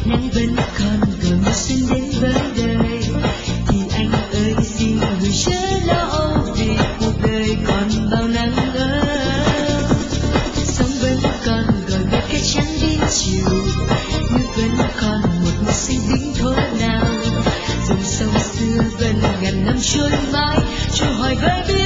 nắng vẫn còn gần xuân đến với đời, thì anh ơi xin gửi chớ lo âu vì cuộc đời còn bao nắng ấm. Sông vẫn còn gọi một cái trắng đến chiều, nước vẫn còn một màu xanh biếc thố nào, dòng sông xưa vẫn ngàn năm trôi mãi, trôi hoài với biết